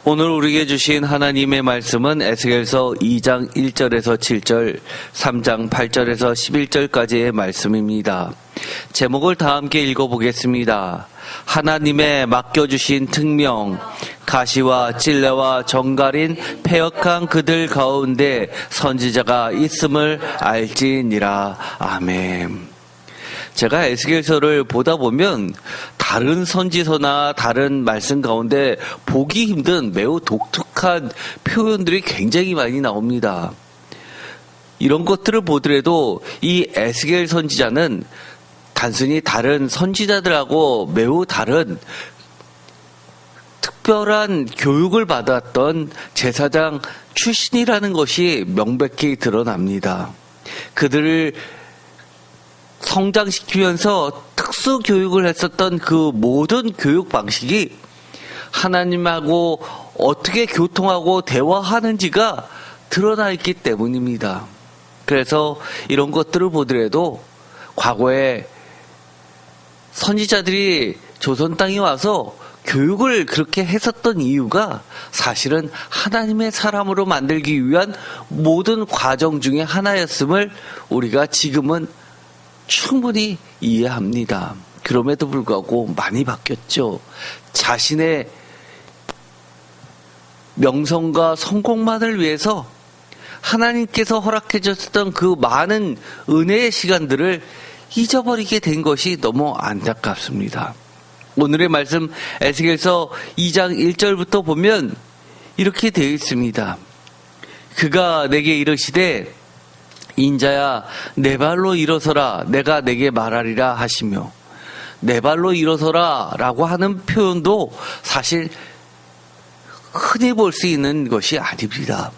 오늘 우리에게 주신 하나님의 말씀은 에스겔서 2장 1절에서 7절, 3장 8절에서 11절까지의 말씀입니다. 제목을 다 함께 읽어보겠습니다. 하나님의 맡겨주신 특명, 가시와 찔레와 정갈인 패역한 그들 가운데 선지자가 있음을 알지니라. 아멘. 제가 에스겔서를 보다 보면 다른 선지서나 다른 말씀 가운데 보기 힘든 매우 독특한 표현들이 굉장히 많이 나옵니다. 이런 것들을 보더라도 이 에스겔 선지자는 단순히 다른 선지자들하고 매우 다른 특별한 교육을 받았던 제사장 출신이라는 것이 명백히 드러납니다. 그들을 성장시키면서 특수 교육을 했었던 그 모든 교육 방식이 하나님하고 어떻게 교통하고 대화하는지가 드러나 있기 때문입니다. 그래서 이런 것들을 보더라도 과거에 선지자들이 조선 땅에 와서 교육을 그렇게 했었던 이유가 사실은 하나님의 사람으로 만들기 위한 모든 과정 중에 하나였음을 우리가 지금은 충분히 이해합니다. 그럼에도 불구하고 많이 바뀌었죠. 자신의 명성과 성공만을 위해서 하나님께서 허락해 줬던 그 많은 은혜의 시간들을 잊어버리게 된 것이 너무 안타깝습니다. 오늘의 말씀 에스겔서 2장 1절부터 보면 이렇게 되어 있습니다. 그가 내게 이르시되 인자야 내 발로 일어서라 내가 내게 말하리라 하시며, 내 발로 일어서라 라고 하는 표현도 사실 흔히 볼 수 있는 것이 아닙니다.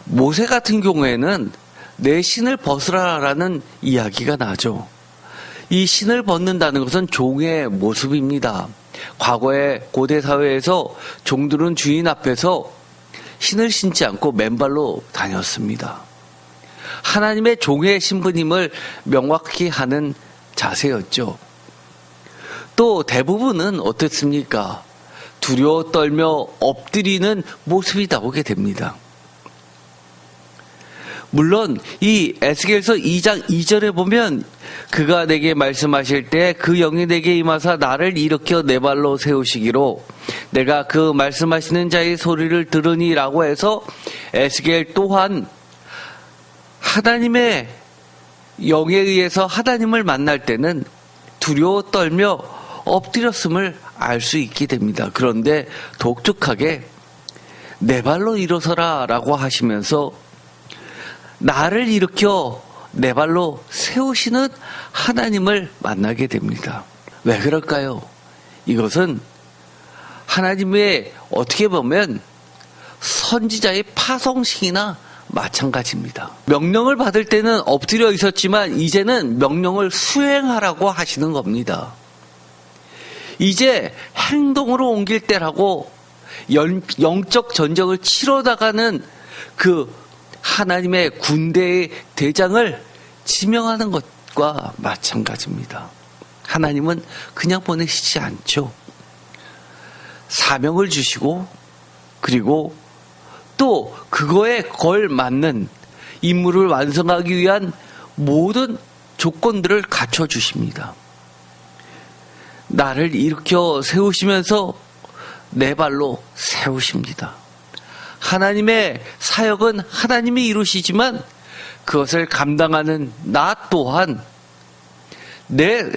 모세 같은 경우에는 내 신을 벗으라 라는 이야기가 나죠. 이 신을 벗는다는 것은 종의 모습입니다. 과거의 고대 사회에서 종들은 주인 앞에서 신을 신지 않고 맨발로 다녔습니다. 하나님의 종의 신분임을 명확히 하는 자세였죠. 또 대부분은 어떻습니까? 두려워 떨며 엎드리는 모습이 나오게 됩니다. 물론 이 에스겔서 2장 2절에 보면 그가 내게 말씀하실 때 그 영이 내게 임하사 나를 일으켜 내 발로 세우시기로 내가 그 말씀하시는 자의 소리를 들으니 라고 해서 에스겔 또한 하나님의 영에 의해서 하나님을 만날 때는 두려워 떨며 엎드렸음을 알 수 있게 됩니다. 그런데 독특하게 내 발로 일어서라 라고 하시면서 나를 일으켜 내 발로 세우시는 하나님을 만나게 됩니다. 왜 그럴까요? 이것은 하나님의 어떻게 보면 선지자의 파송식이나 마찬가지입니다. 명령을 받을 때는 엎드려 있었지만 이제는 명령을 수행하라고 하시는 겁니다. 이제 행동으로 옮길 때라고 영적 전쟁을 치러 나가는 그 하나님의 군대의 대장을 지명하는 것과 마찬가지입니다. 하나님은 그냥 보내시지 않죠. 사명을 주시고 그리고 또 그거에 걸맞는 임무를 완성하기 위한 모든 조건들을 갖춰주십니다. 나를 일으켜 세우시면서 내 발로 세우십니다. 하나님의 사역은 하나님이 이루시지만 그것을 감당하는 나 또한 내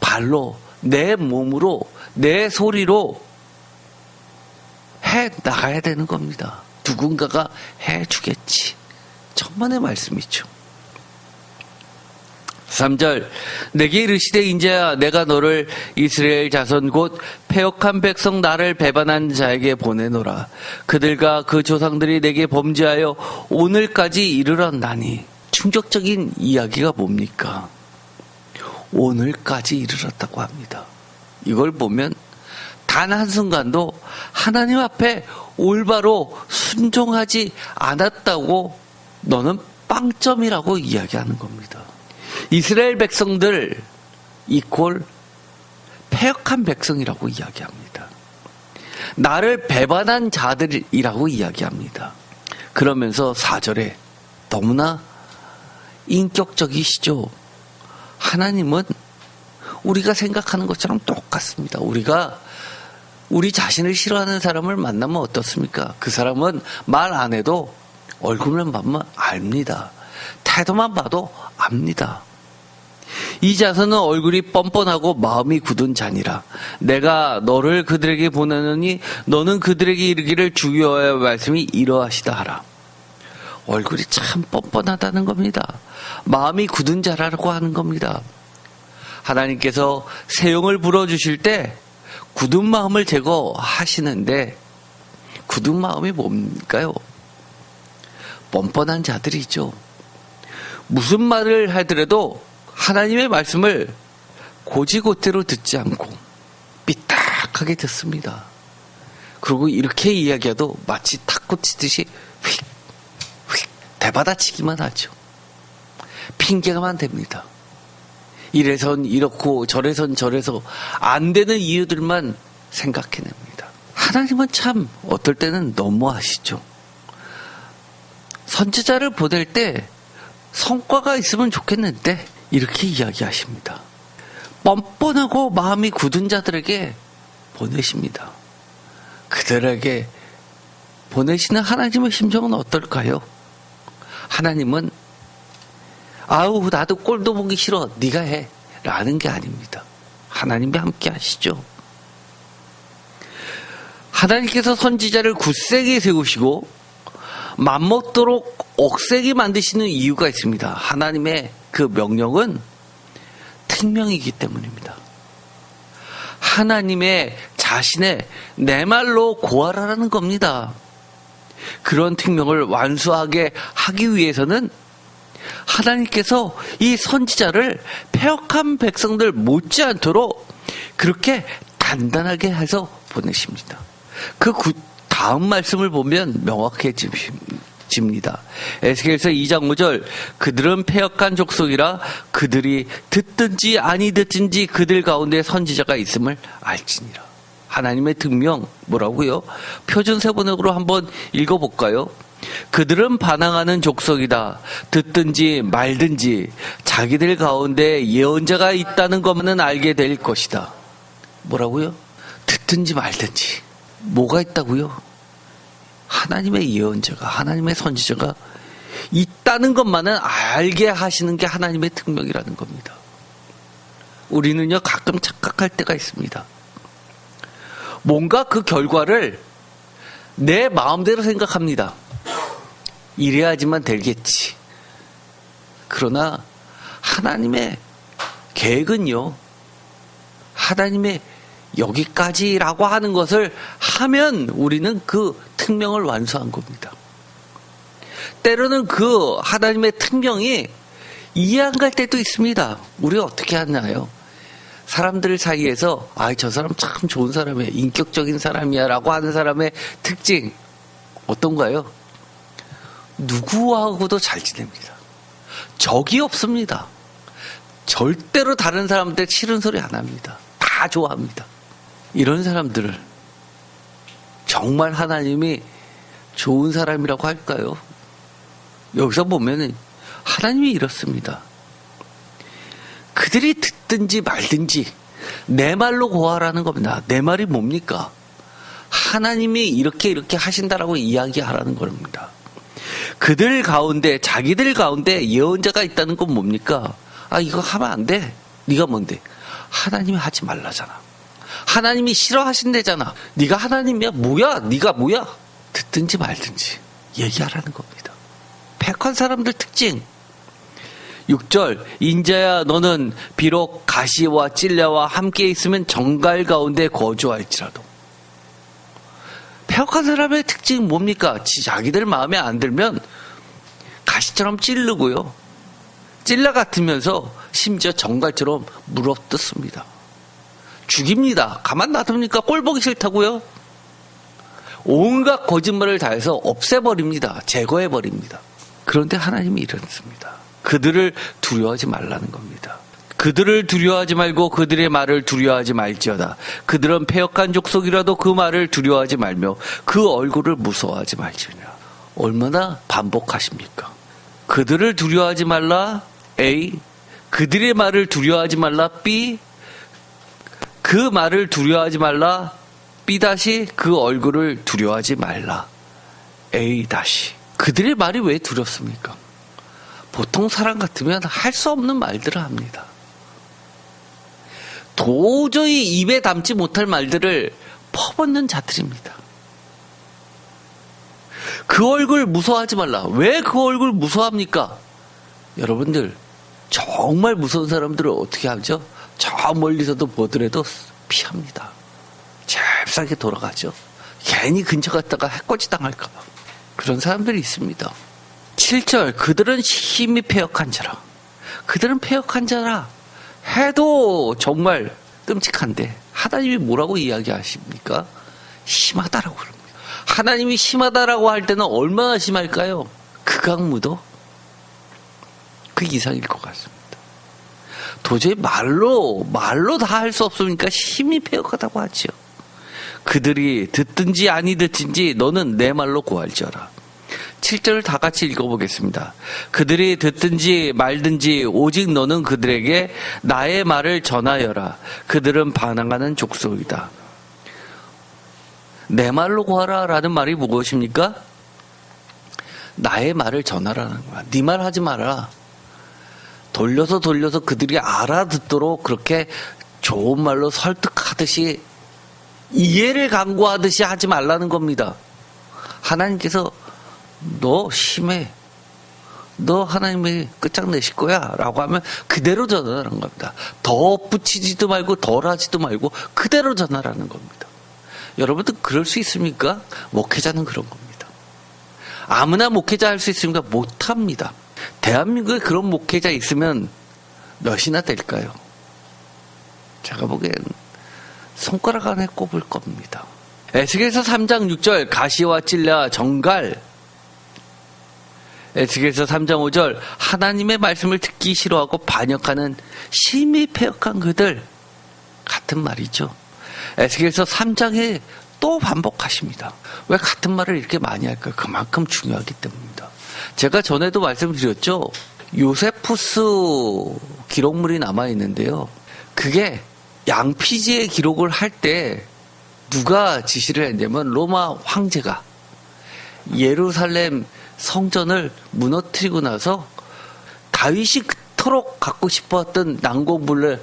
발로, 내 몸으로, 내 소리로 해 나가야 되는 겁니다. 누군가가 해 주겠지. 천만의 말씀이죠. 3절 내게 이르시되 인자야 내가 너를 이스라엘 자손 곧 패역한 백성 나를 배반한 자에게 보내노라. 그들과 그 조상들이 내게 범죄하여 오늘까지 이르렀나니. 충격적인 이야기가 뭡니까? 오늘까지 이르렀다고 합니다. 이걸 보면 단 한순간도 하나님 앞에 올바로 순종하지 않았다고 너는 빵점이라고 이야기하는 겁니다. 이스라엘 백성들 이퀄 패역한 백성이라고 이야기합니다. 나를 배반한 자들이라고 이야기합니다. 그러면서 4절에 너무나 인격적이시죠. 하나님은 우리가 생각하는 것처럼 똑같습니다. 우리가 우리 자신을 싫어하는 사람을 만나면 어떻습니까? 그 사람은 말 안 해도 얼굴만 보면 압니다. 태도만 봐도 압니다. 이 자손은 얼굴이 뻔뻔하고 마음이 굳은 자니라. 내가 너를 그들에게 보내느니 너는 그들에게 이르기를 주 여호와의 말씀이 이러하시다 하라. 얼굴이 참 뻔뻔하다는 겁니다. 마음이 굳은 자라고 하는 겁니다. 하나님께서 새 영을 불어주실 때 굳은 마음을 제거하시는데 굳은 마음이 뭡니까요? 뻔뻔한 자들이죠. 무슨 말을 하더라도 하나님의 말씀을 고지고대로 듣지 않고 삐딱하게 듣습니다. 그리고 이렇게 이야기해도 마치 탁구 치듯이 휙 대받아치기만 하죠. 핑계가만 됩니다. 이래선 이렇고 저래선 저래서 안 되는 이유들만 생각해냅니다. 하나님은 참 어떨 때는 너무하시죠. 선지자를 보낼 때 성과가 있으면 좋겠는데 이렇게 이야기하십니다. 뻔뻔하고 마음이 굳은 자들에게 보내십니다. 그들에게 보내시는 하나님의 심정은 어떨까요? 하나님은 아우 나도 꼴도 보기 싫어 네가 해 라는 게 아닙니다. 하나님이 함께 하시죠. 하나님께서 선지자를 굳세게 세우시고 맘먹도록 억세게 만드시는 이유가 있습니다. 하나님의 그 명령은 특명이기 때문입니다. 하나님의 자신의 내 말로 고하라는 겁니다. 그런 특명을 완수하게 하기 위해서는 하나님께서 이 선지자를 패역한 백성들 못지않도록 그렇게 단단하게 해서 보내십니다. 그 다음 말씀을 보면 명확해집니다. 에스겔서 2장 5절 그들은 패역한 족속이라 그들이 듣든지 아니 듣든지 그들 가운데 선지자가 있음을 알지니라. 하나님의 특명 뭐라고요? 표준 세번역으로 한번 읽어볼까요? 그들은 반항하는 족속이다. 듣든지 말든지 자기들 가운데 예언자가 있다는 것만은 알게 될 것이다. 뭐라고요? 듣든지 말든지 뭐가 있다고요? 하나님의 예언자가 하나님의 선지자가 있다는 것만은 알게 하시는 게 하나님의 특명이라는 겁니다. 우리는요 가끔 착각할 때가 있습니다. 뭔가 그 결과를 내 마음대로 생각합니다. 이래야지만 되겠지. 그러나 하나님의 계획은요, 하나님의 여기까지라고 하는 것을 하면 우리는 그 특명을 완수한 겁니다. 때로는 그 하나님의 특명이 이해 안 갈 때도 있습니다. 우리가 어떻게 하나요? 사람들 사이에서 저 사람 참 좋은 사람이야, 인격적인 사람이야 라고 하는 사람의 특징 어떤가요? 누구하고도 잘 지냅니다. 적이 없습니다. 절대로 다른 사람한테 싫은 소리 안 합니다. 다 좋아합니다. 이런 사람들을 정말 하나님이 좋은 사람이라고 할까요? 여기서 보면은 하나님이 이렇습니다. 그들이 듣든지 말든지 내 말로 고하라는 겁니다. 내 말이 뭡니까? 하나님이 이렇게 하신다라고 이야기하라는 겁니다. 그들 가운데 자기들 가운데 예언자가 있다는 건 뭡니까? 이거 하면 안 돼. 네가 뭔데? 하나님이 하지 말라잖아. 하나님이 싫어하신대잖아. 네가 하나님이야? 뭐야? 네가 뭐야? 듣든지 말든지 얘기하라는 겁니다. 패역한 사람들 특징 6절 인자야 너는 비록 가시와 찔레와 함께 있으면 정갈 가운데 거주할지라도. 패역한 사람의 특징은 뭡니까? 자기들 마음에 안 들면 가시처럼 찌르고요. 찔레 같으면서 심지어 정갈처럼 물어뜯습니다. 죽입니다. 가만 놔둡니까? 꼴 보기 싫다고요? 온갖 거짓말을 다해서 없애버립니다. 제거해버립니다. 그런데 하나님이 이렇습니다. 그들을 두려워하지 말라는 겁니다. 그들을 두려워하지 말고 그들의 말을 두려워하지 말지어다. 그들은 패역한 족속이라도 그 말을 두려워하지 말며 그 얼굴을 무서워하지 말지니라. 얼마나 반복하십니까? 그들을 두려워하지 말라. A. 그들의 말을 두려워하지 말라. B. 그 말을 두려워하지 말라. B 다시 그 얼굴을 두려워하지 말라. A 다시. 그들의 말이 왜 두렵습니까? 보통 사람 같으면 할 수 없는 말들을 합니다. 도저히 입에 담지 못할 말들을 퍼붓는 자들입니다. 그 얼굴 무서워하지 말라. 왜 그 얼굴 무서워합니까? 여러분들, 정말 무서운 사람들은 어떻게 하죠? 저 멀리서도 보더라도 피합니다. 잽싸게 돌아가죠. 괜히 근처 갔다가 해코지 당할까 봐. 그런 사람들이 있습니다. 7절, 그들은 심히 패역한 자라. 그들은 패역한 자라 해도 정말 끔찍한데 하나님이 뭐라고 이야기하십니까? 심하다라고 그럽니다. 하나님이 심하다라고 할 때는 얼마나 심할까요? 극악무도 그 이상일 것 같습니다. 도저히 말로 다 할 수 없으니까 심히 패역하다고 하지요. 그들이 듣든지 아니 듣든지 너는 내 말로 구할지어라. 7절을 다 같이 읽어보겠습니다. 그들이 듣든지 말든지 오직 너는 그들에게 나의 말을 전하여라. 그들은 반항하는 족속이다. 내 말로 구하라 라는 말이 무엇입니까? 나의 말을 전하라는 거야. 네 말 하지 마라. 돌려서 그들이 알아듣도록 그렇게 좋은 말로 설득하듯이 이해를 강구하듯이 하지 말라는 겁니다. 하나님께서 너 심해. 너 하나님이 끝장내실 거야 라고 하면 그대로 전하라는 겁니다. 더 붙이지도 말고 덜 하지도 말고 그대로 전하라는 겁니다. 여러분들 그럴 수 있습니까? 목회자는 그런 겁니다. 아무나 목회자 할 수 있습니까? 못합니다. 대한민국에 그런 목회자 있으면 몇이나 될까요? 제가 보기엔 손가락 안에 꼽을 겁니다. 에스겔서 3장 6절 가시와 찔레와 정갈. 에스겔서 3장 5절 하나님의 말씀을 듣기 싫어하고 반역하는 심히 패역한 그들 같은 말이죠. 에스겔서 3장에 또 반복하십니다. 왜 같은 말을 이렇게 많이 할까요? 그만큼 중요하기 때문입니다. 제가 전에도 말씀드렸죠. 요세푸스 기록물이 남아있는데요. 그게 양피지의 기록을 할 때 누가 지시를 했냐면 로마 황제가 예루살렘 성전을 무너뜨리고 나서 다윗이 그토록 갖고 싶었던 난공불래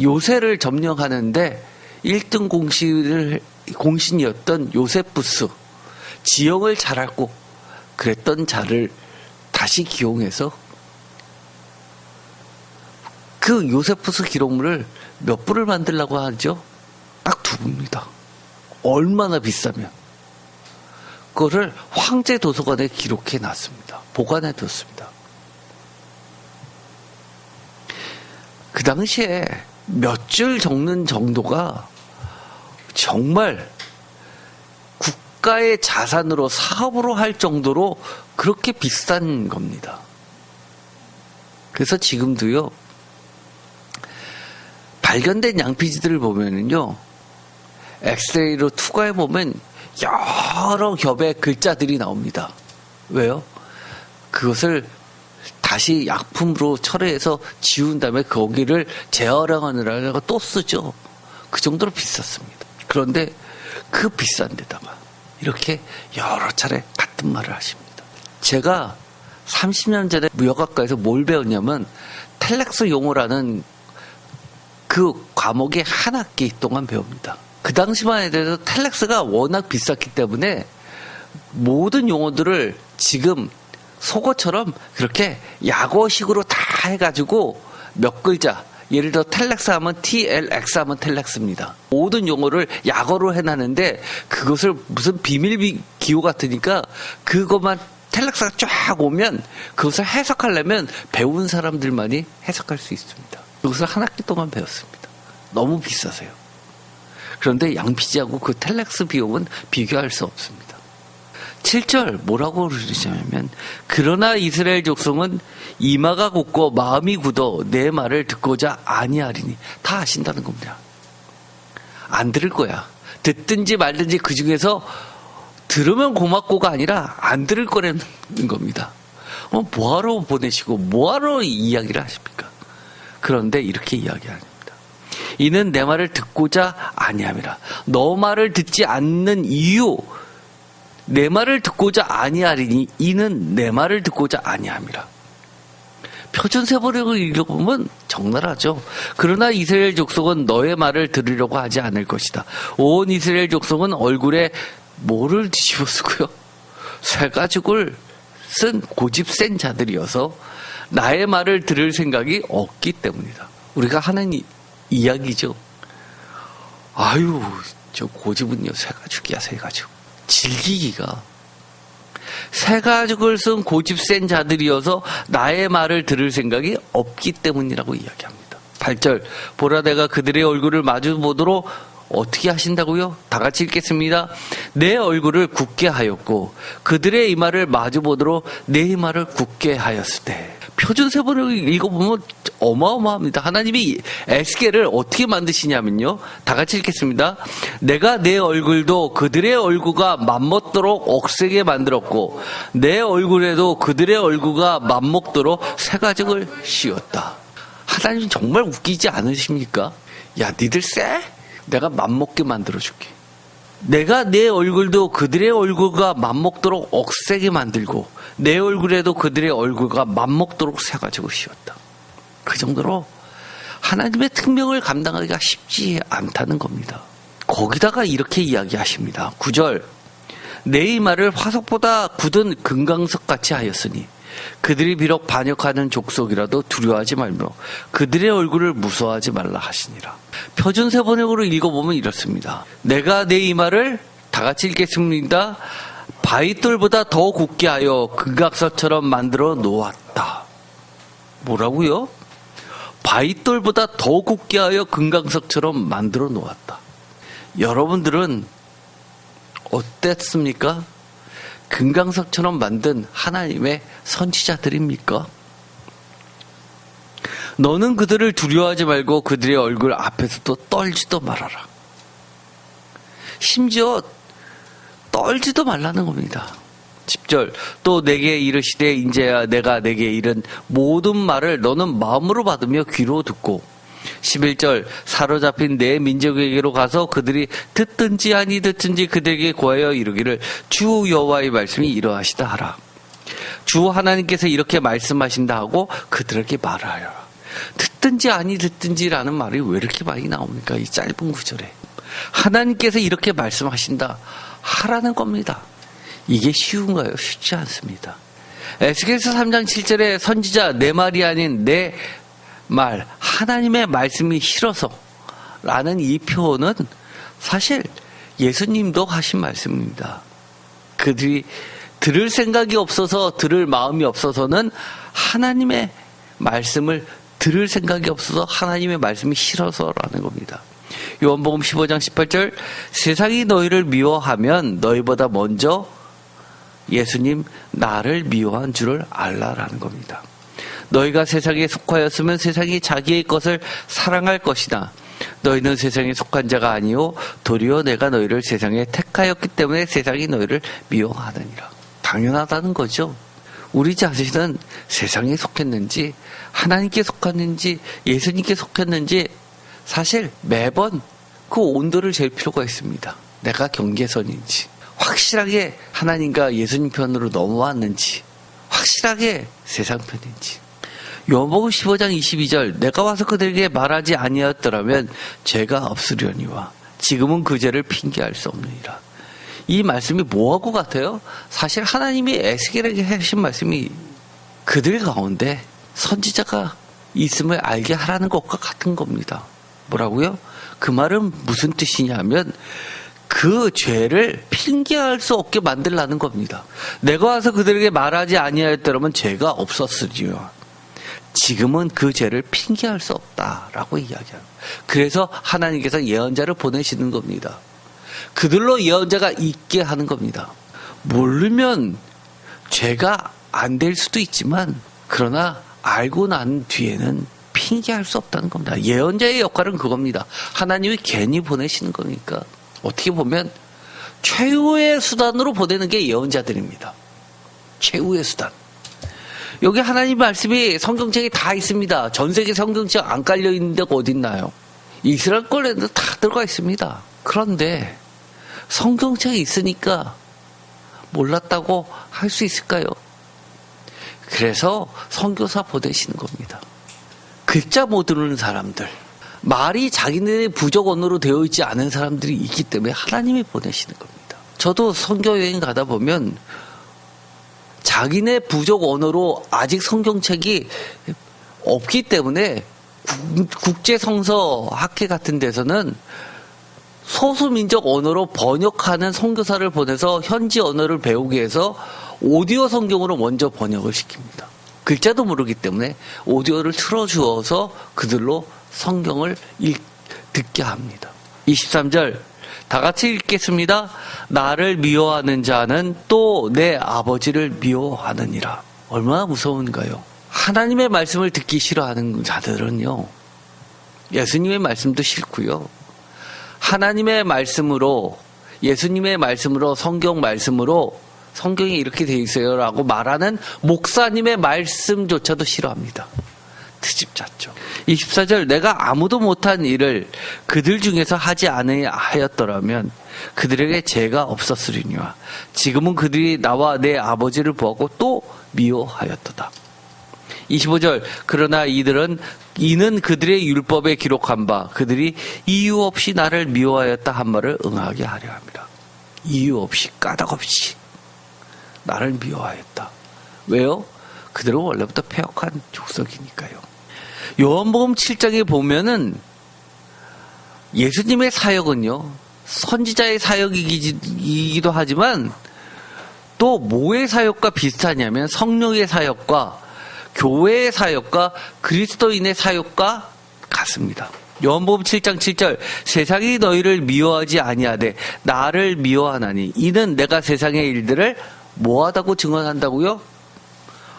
요새를 점령하는데 1등 공신이었던 요세푸스, 지형을 잘 알고 그랬던 자를 다시 기용해서 그 요세푸스 기록물을 몇 부를 만들려고 하죠? 딱 2부입니다. 얼마나 비싸면. 그거를 황제 도서관에 기록해 놨습니다. 보관해 뒀습니다. 그 당시에 몇 줄 적는 정도가 정말 국가의 자산으로 사업으로 할 정도로 그렇게 비싼 겁니다. 그래서 지금도요, 발견된 양피지들을 보면은요, 엑스레이로 투과해 보면 여러 겹의 글자들이 나옵니다. 왜요? 그것을 다시 약품으로 철회해서 지운 다음에 거기를 재활용하느라고 또 쓰죠. 그 정도로 비쌌습니다. 그런데 그 비싼 데다가 이렇게 여러 차례 같은 말을 하십니다. 제가 30년 전에 무역학과에서 뭘 배웠냐면 텔렉스 용어라는 그 과목에 한 학기 동안 배웁니다. 그 당시만 해도 텔렉스가 워낙 비쌌기 때문에 모든 용어들을 지금 속어처럼 그렇게 약어식으로 다 해가지고 몇 글자, 예를 들어 텔렉스 하면 TLX 하면 텔렉스입니다. 모든 용어를 약어로 해놨는데 그것을 무슨 비밀 기호 같으니까 그것만 텔렉스가 쫙 오면 그것을 해석하려면 배운 사람들만이 해석할 수 있습니다. 그것을 한 학기 동안 배웠습니다. 너무 비싸서요. 그런데 양피지하고 그 텔렉스 비용은 비교할 수 없습니다. 7절 뭐라고 그러시냐면 그러나 이스라엘 족속은 이마가 굳고 마음이 굳어 내 말을 듣고자 아니하리니. 다 아신다는 겁니다. 안 들을 거야. 듣든지 말든지 그 중에서 들으면 고맙고가 아니라 안 들을 거라는 겁니다. 뭐하러 보내시고 뭐하러 이야기를 하십니까? 그런데 이렇게 이야기합니다. 이는 내 말을 듣고자 아니함이라. 너 말을 듣지 않는 이유, 내 말을 듣고자 아니하리니 이는 내 말을 듣고자 아니함이라. 표준 세번역을 읽어보면 적나라하죠. 그러나 이스라엘 족속은 너의 말을 들으려고 하지 않을 것이다. 온 이스라엘 족속은 얼굴에 뭐를 뒤집어 쓰고요? 쇠가죽을 쓴 고집 센 자들이어서 나의 말을 들을 생각이 없기 때문이다. 우리가 하는 이야기죠. 아유, 저 고집은요, 쇠가죽이야, 쇠가죽. 질기기가. 쇠가죽을 쓴 고집 센 자들이어서 나의 말을 들을 생각이 없기 때문이라고 이야기합니다. 8절, 보라 내가 그들의 얼굴을 마주 보도록 어떻게 하신다고요? 다 같이 읽겠습니다. 내 얼굴을 굳게 하였고 그들의 이마를 마주 보도록 내 이마를 굳게 하였을 때. 표준 세번역을 읽어보면 어마어마합니다. 하나님이 에스겔을 어떻게 만드시냐면요. 다 같이 읽겠습니다. 내가 내 얼굴도 그들의 얼굴과 맞먹도록 억세게 만들었고 내 얼굴에도 그들의 얼굴과 맞먹도록 쇠가죽을 씌웠다. 하나님 정말 웃기지 않으십니까? 야, 니들 쎄? 내가 맘먹게 만들어줄게. 내가 내 얼굴도 그들의 얼굴과 맞먹도록 억세게 만들고 내 얼굴에도 그들의 얼굴과 맞먹도록 쇠가지고 씌웠다. 그 정도로 하나님의 특명을 감당하기가 쉽지 않다는 겁니다. 거기다가 이렇게 이야기하십니다. 9절, 내 이마를 화석보다 굳은 금강석같이 하였으니 그들이 비록 반역하는 족속이라도 두려워하지 말며 그들의 얼굴을 무서워하지 말라 하시니라. 표준 세번역으로 읽어보면 이렇습니다. 내가 내 이마를 다 같이 읽겠습니다. 바위돌보다 더 굳게 하여 금강석처럼 만들어 놓았다. 뭐라고요? 바위돌보다 더 굳게 하여 금강석처럼 만들어 놓았다. 여러분들은 어땠습니까? 금강석처럼 만든 하나님의 선지자들입니까? 너는 그들을 두려워하지 말고 그들의 얼굴 앞에서도 떨지도 말아라. 심지어 떨지도 말라는 겁니다. 10절, 또 내게 이르시되 인제야 내가 내게 이른 모든 말을 너는 마음으로 받으며 귀로 듣고 11절, 사로잡힌 내 민족에게로 가서 그들이 듣든지 아니 듣든지 그들에게 고하여 이르기를 주 여호와의 말씀이 이러하시다 하라. 주 하나님께서 이렇게 말씀하신다 하고 그들에게 말하여라. 듣든지 아니 듣든지라는 말이 왜 이렇게 많이 나옵니까? 이 짧은 구절에. 하나님께서 이렇게 말씀하신다 하라는 겁니다. 이게 쉬운가요? 쉽지 않습니다. 에스겔서 3장 7절에 선지자 내 말이 아닌 내 말, 하나님의 말씀이 싫어서 라는 이 표현은 사실 예수님도 하신 말씀입니다. 그들이 들을 생각이 없어서 들을 마음이 없어서는 하나님의 말씀을 들을 생각이 없어서 하나님의 말씀이 싫어서라는 겁니다. 요한복음 15장 18절, 세상이 너희를 미워하면 너희보다 먼저 예수님 나를 미워한 줄을 알라라는 겁니다. 너희가 세상에 속하였으면 세상이 자기의 것을 사랑할 것이다. 너희는 세상에 속한 자가 아니요 도리어 내가 너희를 세상에 택하였기 때문에 세상이 너희를 미워하느니라. 당연하다는 거죠. 우리 자신은 세상에 속했는지 하나님께 속했는지 예수님께 속했는지 사실 매번 그 온도를 잴 필요가 있습니다. 내가 경계선인지 확실하게 하나님과 예수님 편으로 넘어왔는지 확실하게 세상 편인지. 요한복음 15장 22절, 내가 와서 그들에게 말하지 아니하였더라면 죄가 없으려니와 지금은 그 죄를 핑계할 수 없느니라. 이 말씀이 뭐하고 같아요? 사실 하나님이 에스겔에게 하신 말씀이 그들 가운데 선지자가 있음을 알게 하라는 것과 같은 겁니다. 뭐라고요? 그 말은 무슨 뜻이냐면 그 죄를 핑계할 수 없게 만들라는 겁니다. 내가 와서 그들에게 말하지 아니하였더라면 죄가 없었으리요. 지금은 그 죄를 핑계할 수 없다라고 이야기합니다. 그래서 하나님께서 예언자를 보내시는 겁니다. 그들로 예언자가 있게 하는 겁니다. 모르면 죄가 안 될 수도 있지만 그러나 알고 난 뒤에는 핑계할 수 없다는 겁니다. 예언자의 역할은 그겁니다. 하나님이 괜히 보내시는 거니까 어떻게 보면 최후의 수단으로 보내는 게 예언자들입니다. 최후의 수단. 여기 하나님 말씀이 성경책에 다 있습니다. 전 세계 성경책 안 깔려 있는 데가 어딨나요? 이스라엘 거에도 다 들어가 있습니다. 그런데 성경책에 있으니까 몰랐다고 할 수 있을까요? 그래서 선교사 보내시는 겁니다. 글자 못 듣는 사람들, 말이 자기네의 부족 언어로 되어 있지 않은 사람들이 있기 때문에 하나님이 보내시는 겁니다. 저도 선교 여행 가다 보면 자기네 부족 언어로 아직 성경책이 없기 때문에 국제성서 학회 같은 데서는 소수민족 언어로 번역하는 선교사를 보내서 현지 언어를 배우기 위해서 오디오 성경으로 먼저 번역을 시킵니다. 글자도 모르기 때문에 오디오를 틀어주어서 그들로 성경을 듣게 합니다. 23절 다 같이 읽겠습니다. 나를 미워하는 자는 또 내 아버지를 미워하느니라. 얼마나 무서운가요? 하나님의 말씀을 듣기 싫어하는 자들은요, 예수님의 말씀도 싫고요, 하나님의 말씀으로, 예수님의 말씀으로, 성경 말씀으로 성경이 이렇게 돼 있어요 라고 말하는 목사님의 말씀조차도 싫어합니다. 트집잡죠. 24절 내가 아무도 못한 일을 그들 중에서 하지 아니하였더라면 그들에게 죄가 없었으리니와 지금은 그들이 나와 내 아버지를 보았고 또 미워하였도다. 25절 그러나 이는 그들의 율법에 기록한 바 그들이 이유 없이 나를 미워하였다 한 말을 응하게 하려 합니다. 이유 없이 까닭 없이 나를 미워하였다. 왜요? 그들은 원래부터 패역한 족속이니까요. 요한복음 7장에 보면은 예수님의 사역은요, 선지자의 사역이기도 하지만 또 뭐의 사역과 비슷하냐면 성령의 사역과 교회의 사역과 그리스도인의 사역과 같습니다. 요한복음 7장 7절 세상이 너희를 미워하지 아니하되 나를 미워하나니 이는 내가 세상의 일들을 뭐하다고 증언한다고요?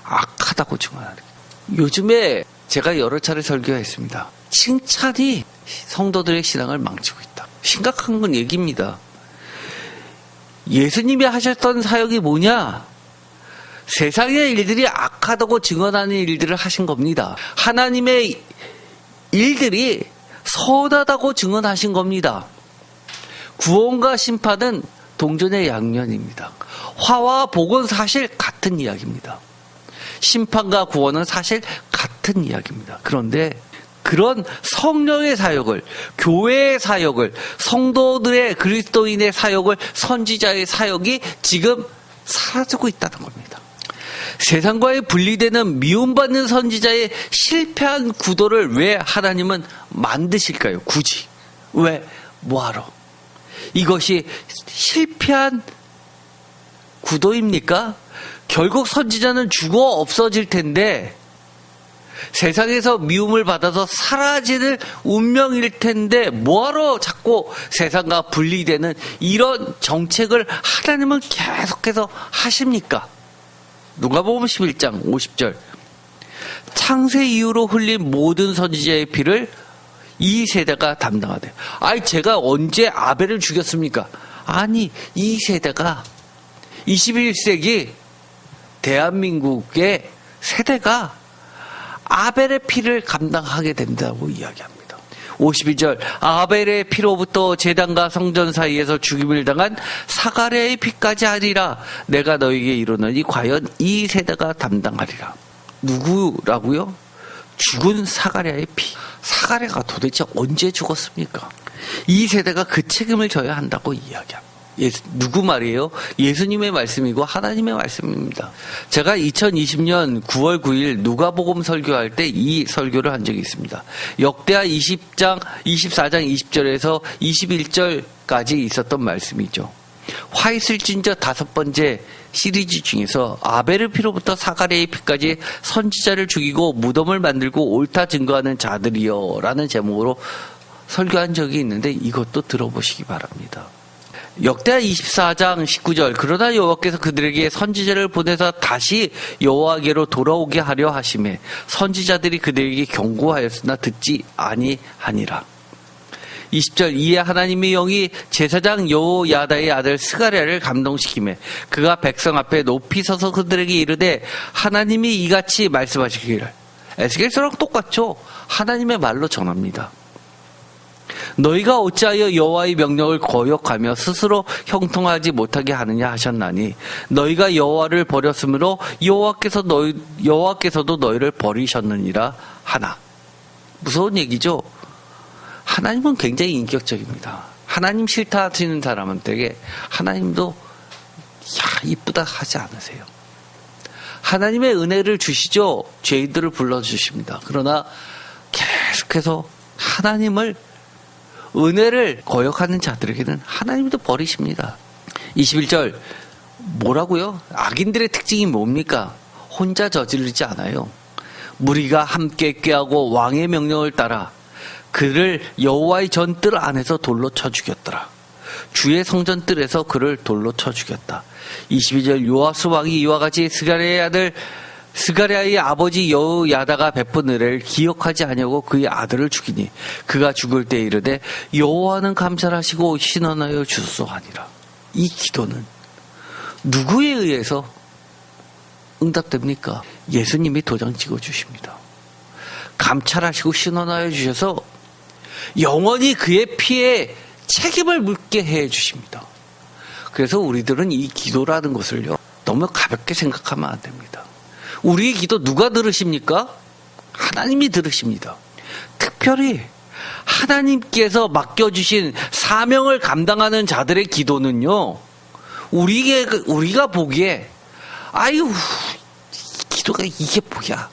악하다고 증언하는. 요즘에 제가 여러 차례 설교했습니다. 칭찬이 성도들의 신앙을 망치고 있다. 심각한 건 얘기입니다. 예수님이 하셨던 사역이 뭐냐? 세상의 일들이 악하다고 증언하는 일들을 하신 겁니다. 하나님의 일들이 선하다고 증언하신 겁니다. 구원과 심판은 동전의 양면입니다. 화와 복은 사실 같은 이야기입니다. 심판과 구원은 사실 같은 이야기입니다. 그런데 그런 성령의 사역을, 교회의 사역을, 성도들의 그리스도인의 사역을, 선지자의 사역이 지금 사라지고 있다는 겁니다. 세상과의 분리되는 미움받는 선지자의 실패한 구도를 왜 하나님은 만드실까요? 굳이. 왜? 뭐하러? 이것이 실패한 구도입니까? 결국 선지자는 죽어 없어질 텐데 세상에서 미움을 받아서 사라지는 운명일 텐데 뭐하러 자꾸 세상과 분리되는 이런 정책을 하나님은 계속해서 하십니까? 누가복음 11장 50절 창세 이후로 흘린 모든 선지자의 피를 이 세대가 담당하되. 아니 제가 언제 아벨을 죽였습니까? 아니 이 세대가 21세기 대한민국의 세대가 아벨의 피를 감당하게 된다고 이야기합니다. 52절 아벨의 피로부터 제단과 성전 사이에서 죽임을 당한 사가랴의 피까지 하리라. 내가 너에게 이르노니 과연 이 세대가 담당하리라. 누구라고요? 죽은 사가랴의 피. 사가랴가 도대체 언제 죽었습니까? 이 세대가 그 책임을 져야 한다고 이야기합니다. 누구 말이에요? 예수님의 말씀이고 하나님의 말씀입니다. 제가 2020년 9월 9일 누가복음 설교할 때 이 설교를 한 적이 있습니다. 역대하 24장 20절에서 21절까지 있었던 말씀이죠. 화 있을진저 5번째 시리즈 중에서 아벨의 피로부터 사가랴의 피까지 선지자를 죽이고 무덤을 만들고 옳다 증거하는 자들이여 라는 제목으로 설교한 적이 있는데 이것도 들어보시기 바랍니다. 역대하 24장 19절 그러나 여호와께서 그들에게 선지자를 보내서 다시 여호와께로 돌아오게 하려 하심에 선지자들이 그들에게 경고하였으나 듣지 아니하니라. 20절 이에 하나님의 영이 제사장 여호야다의 아들 스가랴를 감동시키매 그가 백성 앞에 높이 서서 그들에게 이르되 하나님이 이같이 말씀하시기를. 에스겔서랑 똑같죠. 하나님의 말로 전합니다. 너희가 어찌하여 여호와의 명령을 거역하며 스스로 형통하지 못하게 하느냐 하셨나니 너희가 여호와를 버렸으므로 여호와께서도 너희를 버리셨느니라 하나. 무서운 얘기죠. 하나님은 굉장히 인격적입니다. 하나님 싫다 하시는 사람한테 하나님도 이쁘다 하지 않으세요. 하나님의 은혜를 주시죠. 죄인들을 불러주십니다. 그러나 계속해서 하나님을 은혜를 거역하는 자들에게는 하나님도 버리십니다. 21절 뭐라고요? 악인들의 특징이 뭡니까? 혼자 저지르지 않아요. 무리가 함께 꾀하고 왕의 명령을 따라 그를 여호와의 전뜰 안에서 돌로 쳐 죽였더라. 주의 성전 뜰에서 그를 돌로 쳐 죽였다. 22절 요아스 왕이 이와 같이 스가랴의 아버지 여호야다가 베푼 은혜를 기억하지 아니하고 그의 아들을 죽이니 그가 죽을 때 이르되 여호와는 감찰하시고 신원하여 주소서 하니라. 이 기도는 누구에 의해서 응답됩니까? 예수님이 도장 찍어주십니다. 감찰하시고 신원하여 주셔서 영원히 그의 피에 책임을 묻게 해 주십니다. 그래서 우리들은 이 기도라는 것을요 너무 가볍게 생각하면 안 됩니다. 우리의 기도 누가 들으십니까? 하나님이 들으십니다. 특별히 하나님께서 맡겨주신 사명을 감당하는 자들의 기도는요 우리가 보기에 아유 기도가 이게 뭐야,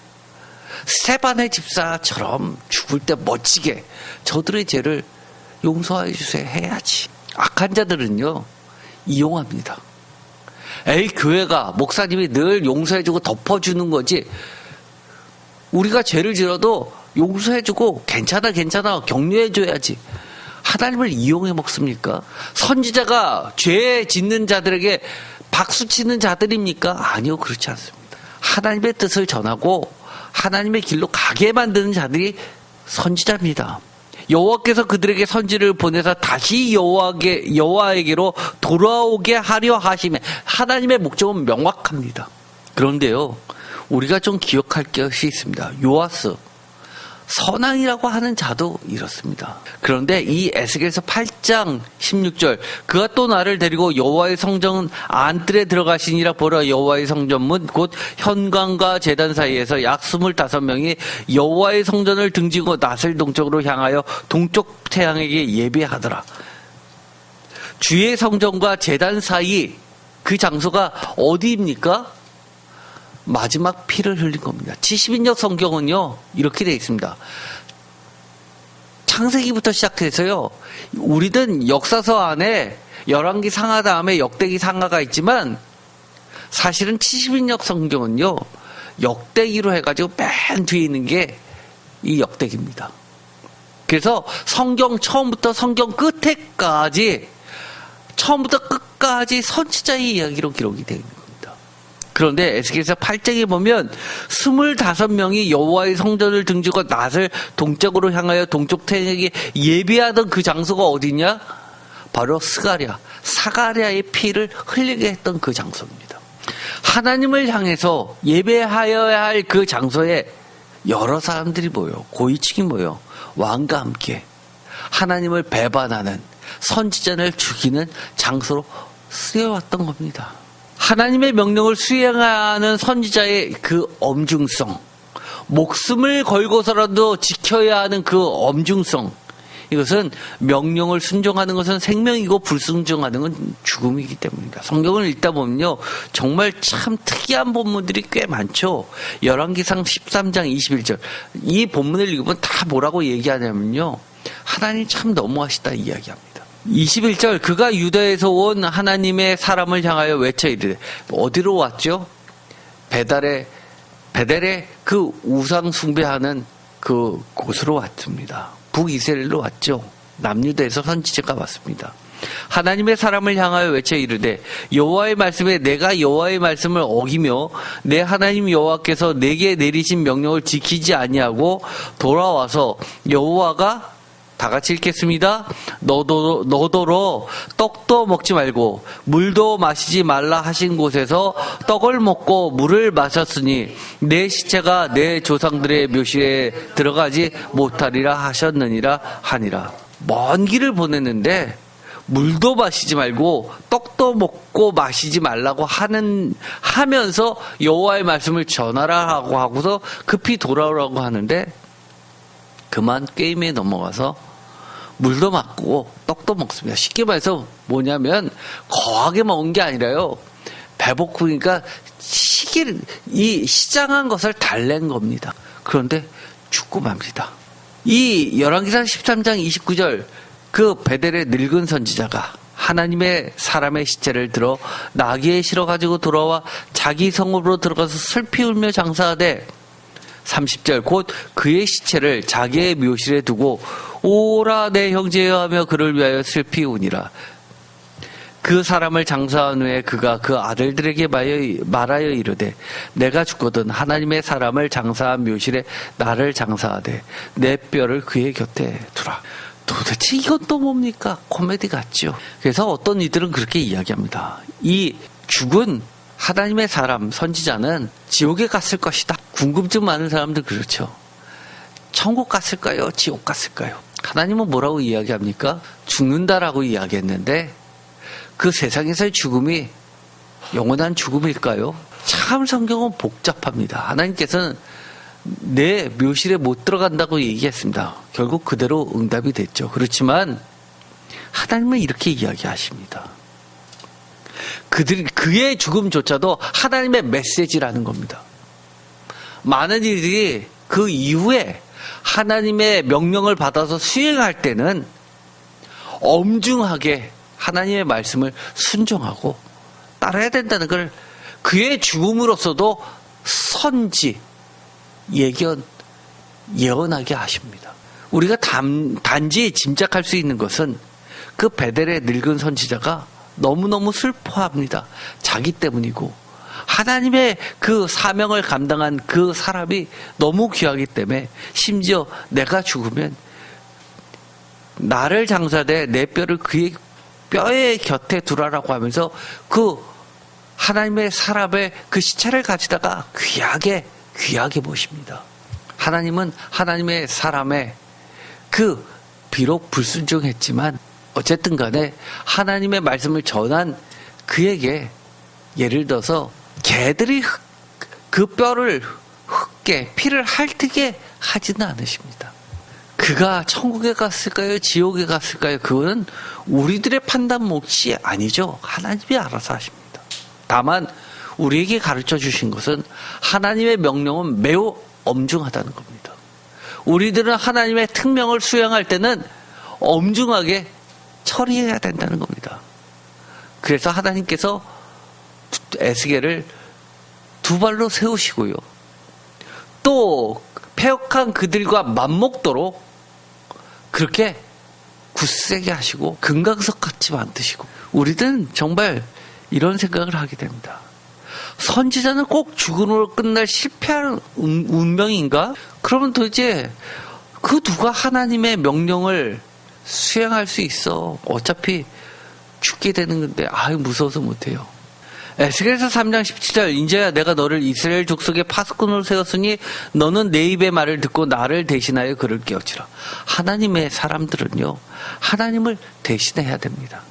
스테반의 집사처럼 죽을 때 멋지게 저들의 죄를 용서해 주세요 해야지. 악한 자들은요 이용합니다. 에이 교회가 목사님이 늘 용서해주고 덮어주는 거지 우리가 죄를 지어도 용서해주고 괜찮아 격려해줘야지 하나님을 이용해 먹습니까? 선지자가 죄 짓는 자들에게 박수치는 자들입니까? 아니요, 그렇지 않습니다. 하나님의 뜻을 전하고 하나님의 길로 가게 만드는 자들이 선지자입니다. 여호와께서 그들에게 선지를 보내서 다시 여호와에게로 돌아오게 하려 하심에 하나님의 목적은 명확합니다. 그런데요 우리가 좀 기억할 것이 있습니다. 요아스 선왕이라고 하는 자도 이렇습니다. 그런데 이 에스겔서 8장 16절 그가 또 나를 데리고 여호와의 성전 안뜰에 들어가시니라. 보라 여호와의 성전문 곧 현관과 제단 사이에서 약 25명이 여호와의 성전을 등지고 낫을 동쪽으로 향하여 동쪽 태양에게 예배하더라. 주의 성전과 제단 사이 그 장소가 어디입니까? 마지막 피를 흘린 겁니다. 70인역 성경은요 이렇게 되어 있습니다. 창세기부터 시작해서요 우리는 역사서 안에 열왕기 상하 다음에 역대기 상하가 있지만 사실은 70인역 성경은요 역대기로 해가지고 맨 뒤에 있는 게 이 역대기입니다. 그래서 성경 처음부터 성경 끝에까지 처음부터 끝까지 선지자의 이야기로 기록이 되어 있는 거예요. 그런데 에스겔서 8장에 보면 25명이 여호와의 성전을 등지고 낫을 동쪽으로 향하여 동쪽 태양에게 예배하던 그 장소가 어디냐? 바로 사가랴의 피를 흘리게 했던 그 장소입니다. 하나님을 향해서 예배하여야 할 그 장소에 여러 사람들이 모여 고위층이 모여 왕과 함께 하나님을 배반하는 선지자를 죽이는 장소로 쓰여왔던 겁니다. 하나님의 명령을 수행하는 선지자의 그 엄중성, 목숨을 걸고서라도 지켜야 하는 그 엄중성, 이것은 명령을 순종하는 것은 생명이고 불순종하는 건 죽음이기 때문입니다. 성경을 읽다 보면요 정말 참 특이한 본문들이 꽤 많죠. 열왕기상 13장 21절 이 본문을 읽으면 다 뭐라고 얘기하냐면요 하나님 참 너무하시다 이야기합니다. 21절 그가 유다에서 온 하나님의 사람을 향하여 외쳐 이르되 어디로 왔죠? 베델에 그 우상 숭배하는 그 곳으로 왔습니다. 북이스라엘로 왔죠. 남유다에서 선지자가 왔습니다. 하나님의 사람을 향하여 외쳐 이르되 여호와의 말씀에 내가 여호와의 말씀을 어기며 내 하나님 여호와께서 내게 내리신 명령을 지키지 아니하고 돌아와서 여호와가 다 같이 읽겠습니다. 너더러 떡도 먹지 말고 물도 마시지 말라 하신 곳에서 떡을 먹고 물을 마셨으니 내 시체가 내 조상들의 묘실에 들어가지 못하리라 하셨느니라 하니라. 먼 길을 보냈는데 물도 마시지 말고 떡도 먹고 마시지 말라고 하면서 여호와의 말씀을 전하라고 하고서 급히 돌아오라고 하는데 그만 게임에 넘어가서 물도 맞고 떡도 먹습니다. 쉽게 말해서 뭐냐면 거하게 먹은 게 아니라요. 배고프니까 이 시장한 것을 달랜 겁니다. 그런데 죽고 맙니다. 이 열왕기상 13장 29절 그 베델의 늙은 선지자가 하나님의 사람의 시체를 들어 나귀에 실어 가지고 돌아와 자기 성읍으로 들어가서 슬피 울며 장사하되 30절 곧 그의 시체를 자기의 묘실에 두고 오라 내 형제여 하며 그를 위하여 슬피 우니라. 그 사람을 장사한 후에 그가 그 아들들에게 말하여 이르되 내가 죽거든 하나님의 사람을 장사한 묘실에 나를 장사하되 내 뼈를 그의 곁에 두라. 도대체 이건 또 뭡니까? 코미디 같죠. 그래서 어떤 이들은 그렇게 이야기합니다. 이 죽은 하나님의 사람 선지자는 지옥에 갔을 것이다. 궁금증 많은 사람들 그렇죠. 천국 갔을까요? 지옥 갔을까요? 하나님은 뭐라고 이야기합니까? 죽는다라고 이야기했는데 그 세상에서의 죽음이 영원한 죽음일까요? 참 성경은 복잡합니다. 하나님께서는 내 묘실에 못 들어간다고 얘기했습니다. 결국 그대로 응답이 됐죠. 그렇지만 하나님은 이렇게 이야기하십니다. 그의 죽음조차도 하나님의 메시지라는 겁니다. 많은 이들이 그 이후에 하나님의 명령을 받아서 수행할 때는 엄중하게 하나님의 말씀을 순종하고 따라야 된다는 걸 그의 죽음으로서도 선지, 예언하게 하십니다. 우리가 단지 짐작할 수 있는 것은 그 베델의 늙은 선지자가 너무너무 슬퍼합니다. 자기 때문이고 하나님의 그 사명을 감당한 그 사람이 너무 귀하기 때문에 심지어 내가 죽으면 나를 장사되 내 뼈를 그의 뼈의 곁에 두라라고 하면서 그 하나님의 사람의 그 시체를 가지다가 귀하게 보십니다. 하나님은 하나님의 사람의 그 비록 불순종했지만 어쨌든 간에 하나님의 말씀을 전한 그에게 예를 들어서 개들이 그 뼈를 흙게 피를 핥게 하지는 않으십니다. 그가 천국에 갔을까요? 지옥에 갔을까요? 그거는 우리들의 판단 몫이 아니죠. 하나님이 알아서 하십니다. 다만 우리에게 가르쳐 주신 것은 하나님의 명령은 매우 엄중하다는 겁니다. 우리들은 하나님의 특명을 수행할 때는 엄중하게 처리해야 된다는 겁니다. 그래서 하나님께서 에스겔을 두 발로 세우시고요. 또 패역한 그들과 맞먹도록 그렇게 굳세게 하시고 금강석 같이 만드시고 우리들은 정말 이런 생각을 하게 됩니다. 선지자는 꼭 죽음으로 끝날 실패한 운명인가? 그러면 도대체 그 누가 하나님의 명령을 수행할 수 있어? 어차피 죽게 되는 건데 무서워서 못해요. 에스겔서 3장 17절 인자야 내가 너를 이스라엘 족속의 파수꾼으로 세웠으니 너는 내 입의 말을 듣고 나를 대신하여 그를 깨우치라. 하나님의 사람들은요 하나님을 대신해야 됩니다.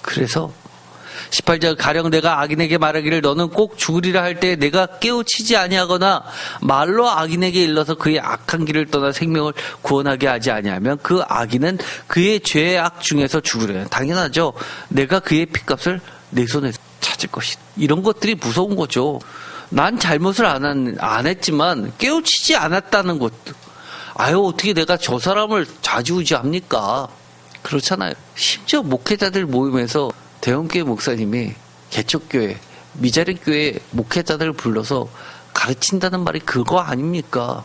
그래서 18절 가령 내가 악인에게 말하기를 너는 꼭 죽으리라 할 때 내가 깨우치지 아니하거나 말로 악인에게 일러서 그의 악한 길을 떠나 생명을 구원하게 하지 아니하면 그 악인은 그의 죄악 중에서 죽으려요. 당연하죠. 내가 그의 핏값을 내 손에 찾을 것이다. 이런 것들이 무서운 거죠. 난 잘못을 안 했지만 깨우치지 않았다는 것도 어떻게 내가 저 사람을 좌지우지합니까? 그렇잖아요. 심지어 목회자들 모임에서 대형교회 목사님이 개척교회, 미자립교회 목회자들을 불러서 가르친다는 말이 그거 아닙니까?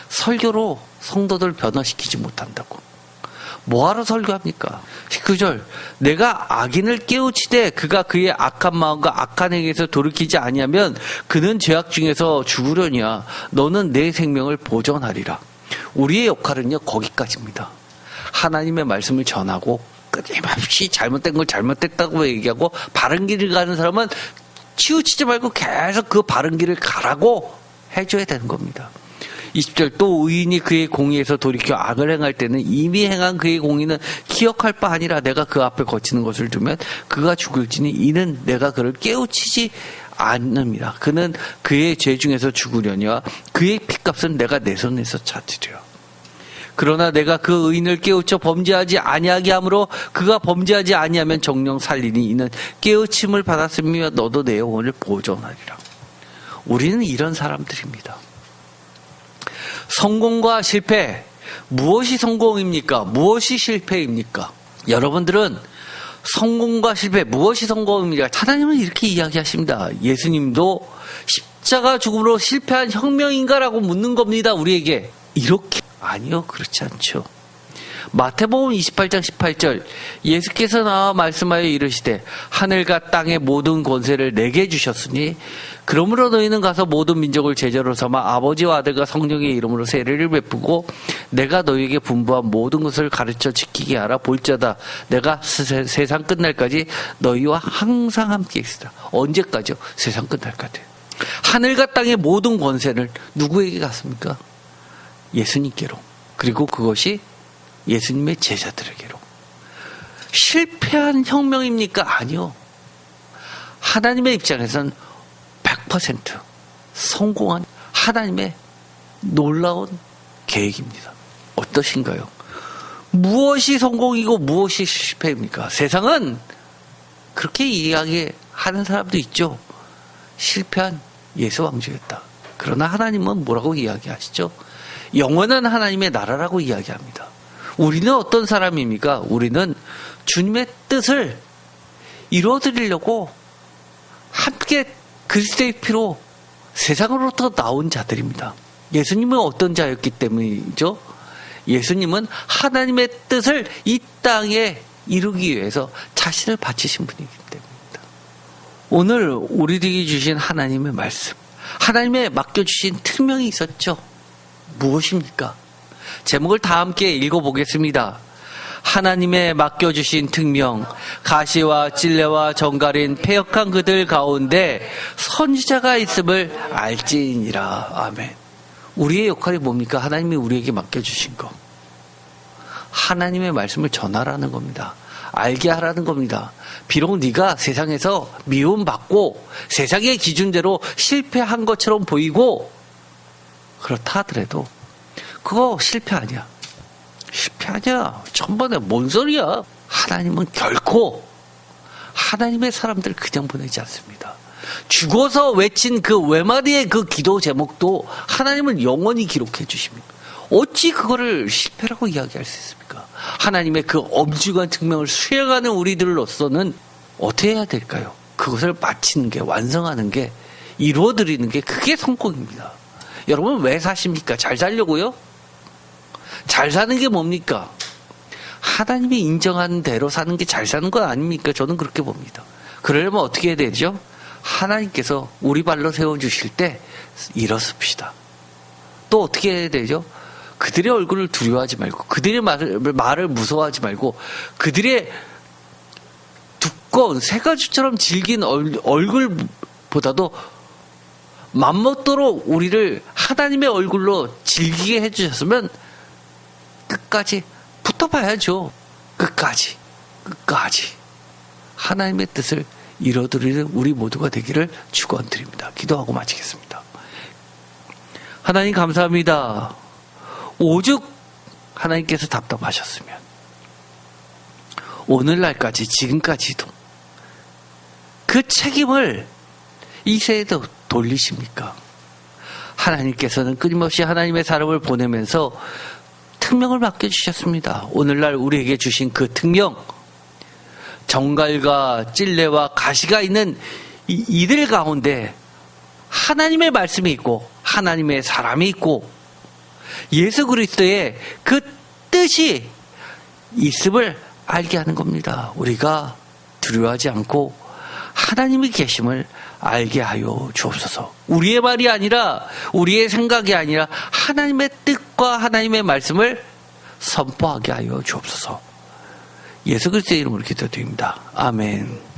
설교로 성도들 변화시키지 못한다고. 뭐하러 설교합니까? 19절 내가 악인을 깨우치되 그가 그의 악한 마음과 악한 행위에서 돌이키지 아니하면 그는 죄악 중에서 죽으려니와 너는 내 생명을 보존하리라. 우리의 역할은요 거기까지입니다. 하나님의 말씀을 전하고 끊임없이 잘못된 걸 잘못됐다고 얘기하고 바른 길을 가는 사람은 치우치지 말고 계속 그 바른 길을 가라고 해줘야 되는 겁니다. 20절 또 의인이 그의 공의에서 돌이켜 악을 행할 때는 이미 행한 그의 공의는 기억할 바 아니라 내가 그 앞에 거치는 것을 두면 그가 죽을지니 이는 내가 그를 깨우치지 않습니다. 그는 그의 죄 중에서 죽으려니와 그의 핏값은 내가 내 손에서 찾으리라. 그러나 내가 그 의인을 깨우쳐 범죄하지 아니하게 하므로 그가 범죄하지 아니하면 정령 살리니 이는 깨우침을 받았으며 너도 내 영혼을 보존하리라. 우리는 이런 사람들입니다. 성공과 실패, 무엇이 성공입니까? 무엇이 실패입니까? 여러분들은 성공과 실패, 무엇이 성공입니까? 하나님은 이렇게 이야기하십니다. 예수님도 십자가 죽음으로 실패한 혁명인가라고 묻는 겁니다. 우리에게. 이렇게 아니요, 그렇지 않죠. 마태복음 28장 18절 예수께서 나와 말씀하여 이르시되 하늘과 땅의 모든 권세를 내게 주셨으니 그러므로 너희는 가서 모든 민족을 제자로 삼아 아버지와 아들과 성령의 이름으로 세례를 베푸고 내가 너희에게 분부한 모든 것을 가르쳐 지키게 하라. 볼자다 내가 세상 끝날까지 너희와 항상 함께 있으라. 언제까지요? 세상 끝날까지. 하늘과 땅의 모든 권세를 누구에게 갔습니까? 예수님께로. 그리고 그것이 예수님의 제자들에게로. 실패한 혁명입니까? 아니요. 하나님의 입장에서는 100% 성공한 하나님의 놀라운 계획입니다. 어떠신가요? 무엇이 성공이고 무엇이 실패입니까? 세상은 그렇게 이야기하는 사람도 있죠. 실패한 예수 왕조였다. 그러나 하나님은 뭐라고 이야기하시죠? 영원한 하나님의 나라라고 이야기합니다. 우리는 어떤 사람입니까? 우리는 주님의 뜻을 이루어드리려고 함께 그리스도의 피로 세상으로부터 나온 자들입니다. 예수님은 어떤 자였기 때문이죠? 예수님은 하나님의 뜻을 이 땅에 이루기 위해서 자신을 바치신 분이기 때문입니다. 오늘 우리들에게 주신 하나님의 말씀, 하나님의 맡겨주신 특명이 있었죠. 무엇입니까? 제목을 다 함께 읽어보겠습니다. 하나님의 맡겨주신 특명, 가시와 찔레와 정갈인 패역한 그들 가운데 선지자가 있음을 알지니라. 아멘. 우리의 역할이 뭡니까? 하나님이 우리에게 맡겨주신 거. 하나님의 말씀을 전하라는 겁니다. 알게 하라는 겁니다. 비록 네가 세상에서 미움받고 세상의 기준대로 실패한 것처럼 보이고 그렇다 하더라도 그거 실패 아니야. 실패 아니야. 천번에 뭔 소리야. 하나님은 결코 하나님의 사람들 그냥 보내지 않습니다. 죽어서 외친 그 외마디의 그 기도 제목도 하나님은 영원히 기록해 주십니다. 어찌 그거를 실패라고 이야기할 수 있습니까? 하나님의 그 엄중한 특명을 수행하는 우리들로서는 어떻게 해야 될까요? 그것을 마치는 게, 완성하는 게, 이루어드리는 게 그게 성공입니다. 여러분 왜 사십니까? 잘 살려고요? 잘 사는 게 뭡니까? 하나님이 인정하는 대로 사는 게 잘 사는 거 아닙니까? 저는 그렇게 봅니다. 그러려면 어떻게 해야 되죠? 하나님께서 우리 발로 세워주실 때 일어섭시다. 또 어떻게 해야 되죠? 그들의 얼굴을 두려워하지 말고, 그들의 말을 무서워하지 말고, 그들의 두꺼운 새가죽처럼 질긴 얼굴보다도 맘먹도록 우리를 하나님의 얼굴로 질기게 해주셨으면 끝까지 붙어봐야죠. 끝까지 하나님의 뜻을 이뤄드리는 우리 모두가 되기를 축원드립니다. 기도하고 마치겠습니다. 하나님 감사합니다. 오죽 하나님께서 답답하셨으면 오늘날까지 지금까지도 그 책임을 이 세대도 돌리십니까? 하나님께서는 끊임없이 하나님의 사람을 보내면서 특명을 맡겨주셨습니다. 오늘날 우리에게 주신 그 특명, 정갈과 찔레와 가시가 있는 이들 가운데 하나님의 말씀이 있고 하나님의 사람이 있고 예수 그리스도의 그 뜻이 있음을 알게 하는 겁니다. 우리가 두려워하지 않고 하나님의 계심을 알게 하여 주옵소서. 우리의 말이 아니라, 우리의 생각이 아니라 하나님의 뜻과 하나님의 말씀을 선포하게 하여 주옵소서. 예수 그리스도의 이름으로 기도드립니다. 아멘.